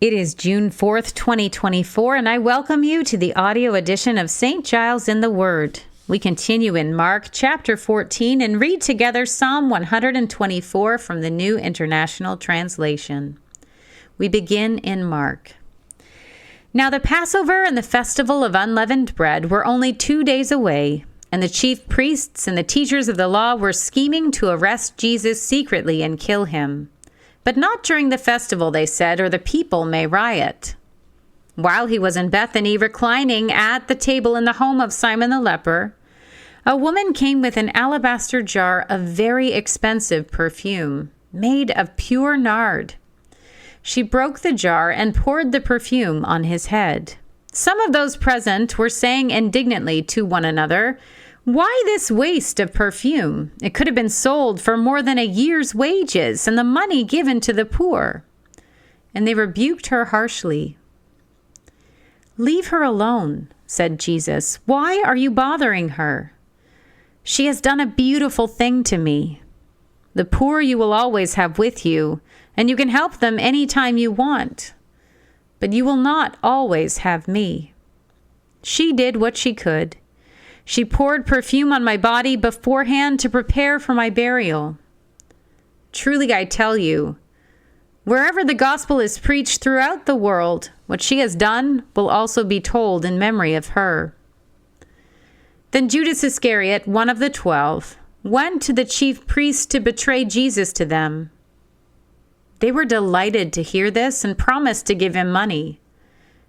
It is June 4th, 2024, and I welcome you to the audio edition of St. Giles in the Word. We continue in Mark chapter 14 and read together Psalm 124 from the New International Translation. We begin in Mark. Now the Passover and the festival of unleavened bread were only 2 days away, and the chief priests and the teachers of the law were scheming to arrest Jesus secretly and kill him. But not during the festival, they said, or the people may riot. While he was in Bethany, reclining at the table in the home of Simon the leper, a woman came with an alabaster jar of very expensive perfume, made of pure nard. She broke the jar and poured the perfume on his head. Some of those present were saying indignantly to one another, "Why this waste of perfume? It could have been sold for more than a year's wages and the money given to the poor." And they rebuked her harshly. "Leave her alone," said Jesus. "Why are you bothering her? She has done a beautiful thing to me. The poor you will always have with you, and you can help them any time you want. But you will not always have me. She did what she could. She poured perfume on my body beforehand to prepare for my burial. Truly I tell you, wherever the gospel is preached throughout the world, what she has done will also be told in memory of her." Then Judas Iscariot, one of the 12, went to the chief priests to betray Jesus to them. They were delighted to hear this and promised to give him money.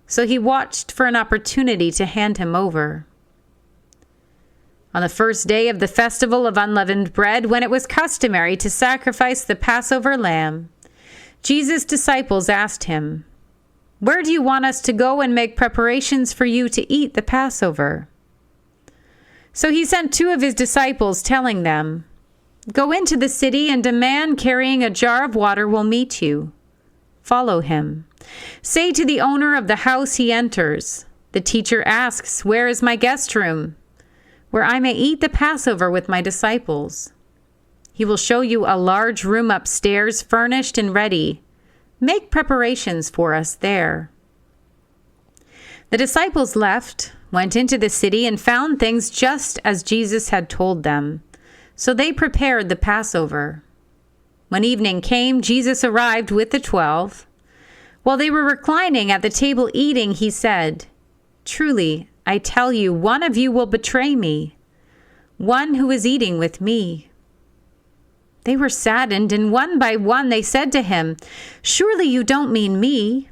So he watched for an opportunity to hand him over. On the first day of the festival of unleavened bread, when it was customary to sacrifice the Passover lamb, Jesus' disciples asked him, "Where do you want us to go and make preparations for you to eat the Passover?" So he sent 2 of his disciples, telling them, "Go into the city, and a man carrying a jar of water will meet you. Follow him. Say to the owner of the house he enters, 'The teacher asks, where is my guest room, where I may eat the Passover with my disciples?' He will show you a large room upstairs, furnished and ready. Make preparations for us there." The disciples left, went into the city, and found things just as Jesus had told them. So they prepared the Passover. When evening came, Jesus arrived with the 12. While they were reclining at the table eating, he said, "Truly, I tell you, one of you will betray me, one who is eating with me." They were saddened, and one by one they said to him, "Surely you don't mean me?"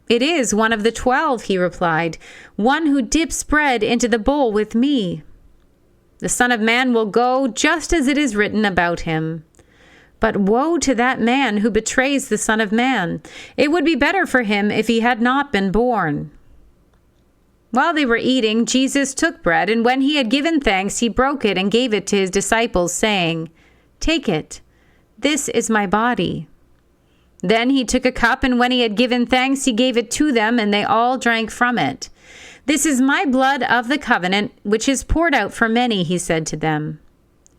"It is one of the 12, he replied, "one who dips bread into the bowl with me. The Son of Man will go just as it is written about him. But woe to that man who betrays the Son of Man. It would be better for him if he had not been born." While they were eating, Jesus took bread, and when he had given thanks, he broke it and gave it to his disciples, saying, "Take it. This is my body." Then he took a cup, and when he had given thanks, he gave it to them, and they all drank from it. "This is my blood of the covenant, which is poured out for many," he said to them.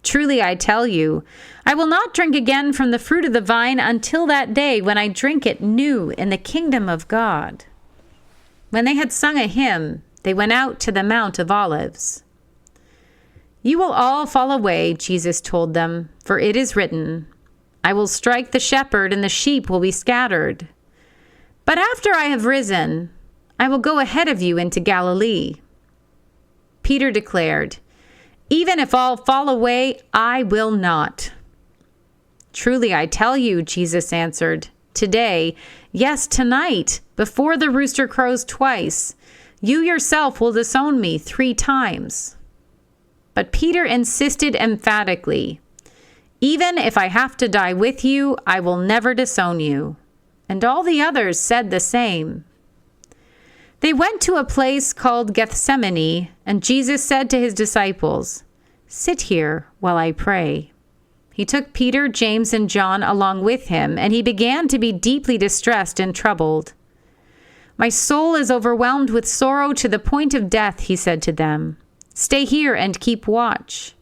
"Truly I tell you, I will not drink again from the fruit of the vine until that day when I drink it new in the kingdom of God." When they had sung a hymn, they went out to the Mount of Olives. "You will all fall away," Jesus told them, "for it is written, 'I will strike the shepherd, and the sheep will be scattered.' But after I have risen, I will go ahead of you into Galilee." Peter declared, "Even if all fall away, I will not." "Truly I tell you," Jesus answered, "today, yes, tonight, before the rooster crows twice, you yourself will disown me 3 times. But Peter insisted emphatically, "Even if I have to die with you, I will never disown you." And all the others said the same. They went to a place called Gethsemane, and Jesus said to his disciples, "Sit here while I pray." He took Peter, James, and John along with him, and he began to be deeply distressed and troubled. "My soul is overwhelmed with sorrow to the point of death," he said to them. "Stay here and keep watch."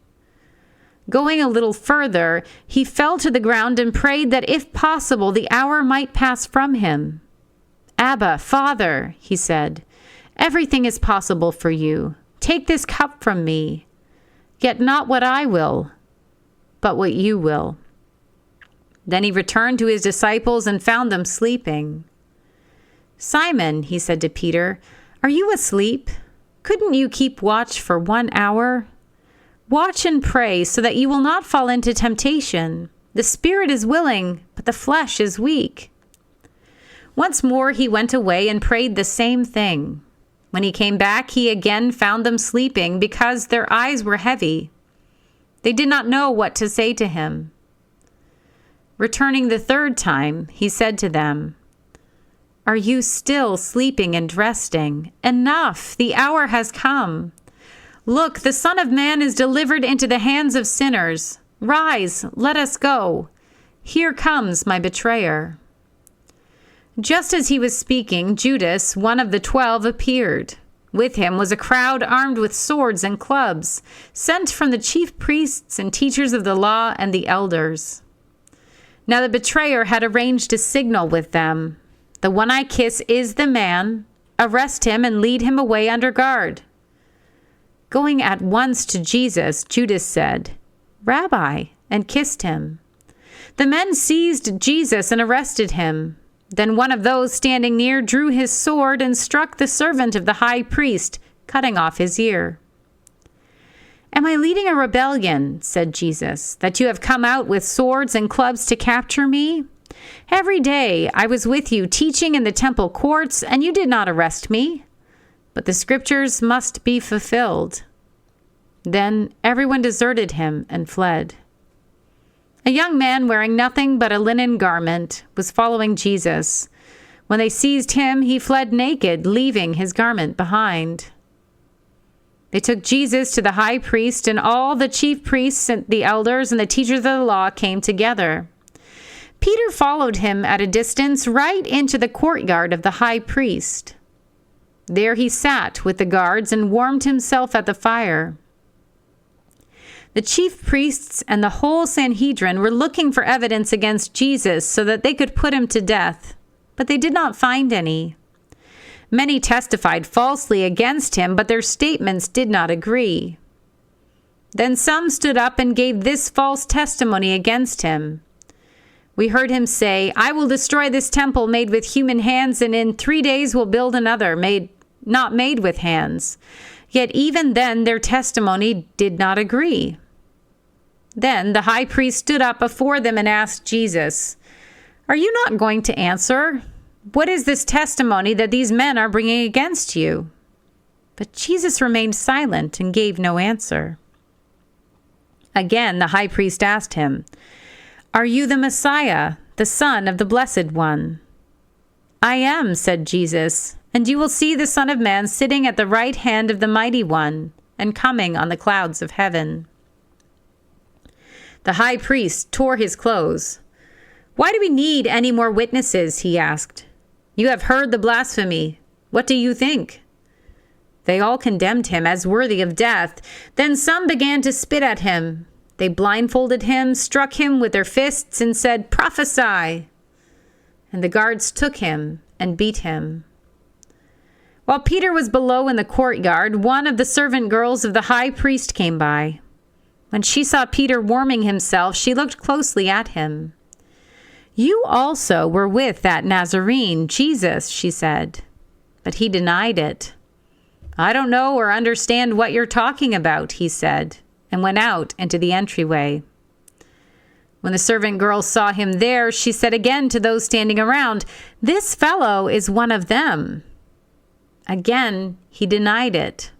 Going a little further, he fell to the ground and prayed that if possible the hour might pass from him. "Abba, Father," he said, "everything is possible for you. Take this cup from me. Yet not what I will, but what you will." Then he returned to his disciples and found them sleeping. "Simon," he said to Peter, "are you asleep? Couldn't you keep watch for 1 hour? Watch and pray so that you will not fall into temptation. The spirit is willing, but the flesh is weak." Once more he went away and prayed the same thing. When he came back, he again found them sleeping because their eyes were heavy. They did not know what to say to him. Returning the third time, he said to them, "Are you still sleeping and resting? Enough! The hour has come. Look, the Son of Man is delivered into the hands of sinners. Rise, let us go. Here comes my betrayer." Just as he was speaking, Judas, one of the 12, appeared. With him was a crowd armed with swords and clubs, sent from the chief priests and teachers of the law and the elders. Now the betrayer had arranged a signal with them. "The one I kiss is the man. Arrest him and lead him away under guard." Going at once to Jesus, Judas said, "Rabbi," and kissed him. The men seized Jesus and arrested him. Then one of those standing near drew his sword and struck the servant of the high priest, cutting off his ear. "Am I leading a rebellion," said Jesus, "that you have come out with swords and clubs to capture me? Every day I was with you teaching in the temple courts, and you did not arrest me. But the scriptures must be fulfilled." Then everyone deserted him and fled. A young man wearing nothing but a linen garment was following Jesus. When they seized him, he fled naked, leaving his garment behind. They took Jesus to the high priest, and all the chief priests and the elders and the teachers of the law came together. Peter followed him at a distance right into the courtyard of the high priest. There he sat with the guards and warmed himself at the fire. The chief priests and the whole Sanhedrin were looking for evidence against Jesus so that they could put him to death, but they did not find any. Many testified falsely against him, but their statements did not agree. Then some stood up and gave this false testimony against him. "We heard him say, 'I will destroy this temple made with human hands, and in 3 days will build another not made with hands.' Yet even then their testimony did not agree." Then the high priest stood up before them and asked Jesus, "Are you not going to answer? What is this testimony that these men are bringing against you?" But Jesus remained silent and gave no answer. Again the high priest asked him, "Are you the Messiah, the Son of the Blessed One?" "I am," said Jesus, "and you will see the Son of Man sitting at the right hand of the Mighty One and coming on the clouds of heaven." The high priest tore his clothes. "Why do we need any more witnesses?" he asked. "You have heard the blasphemy. What do you think?" They all condemned him as worthy of death. Then some began to spit at him. They blindfolded him, struck him with their fists, and said, "Prophesy!" And the guards took him and beat him. While Peter was below in the courtyard, one of the servant girls of the high priest came by. When she saw Peter warming himself, she looked closely at him. "You also were with that Nazarene, Jesus," she said. But he denied it. "I don't know or understand what you're talking about," he said, and went out into the entryway. When the servant girl saw him there, she said again to those standing around, "This fellow is one of them." Again, he denied it.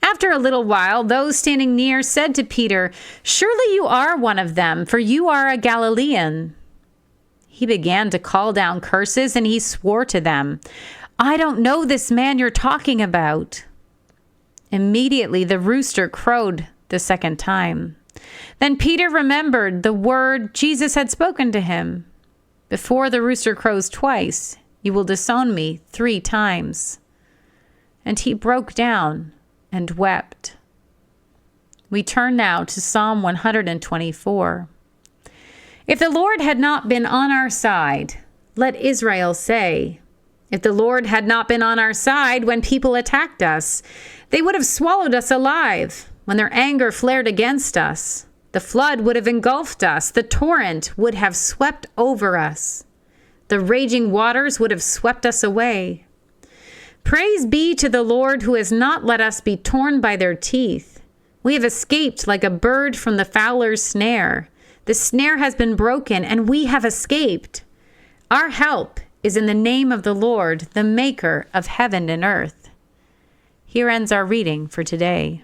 After a little while, those standing near said to Peter, "Surely you are one of them, for you are a Galilean." He began to call down curses, and he swore to them, "I don't know this man you're talking about." Immediately the rooster crowed the second time. Then Peter remembered the word Jesus had spoken to him. "Before the rooster crows twice, you will disown me 3 times." And he broke down and wept. We turn now to Psalm 124. If the Lord had not been on our side, let Israel say. If the Lord had not been on our side when people attacked us, they would have swallowed us alive when their anger flared against us. The flood would have engulfed us. The torrent would have swept over us. The raging waters would have swept us away. Praise be to the Lord who has not let us be torn by their teeth. We have escaped like a bird from the fowler's snare. The snare has been broken, and we have escaped. Our help is in the name of the Lord, the maker of heaven and earth. Here ends our reading for today.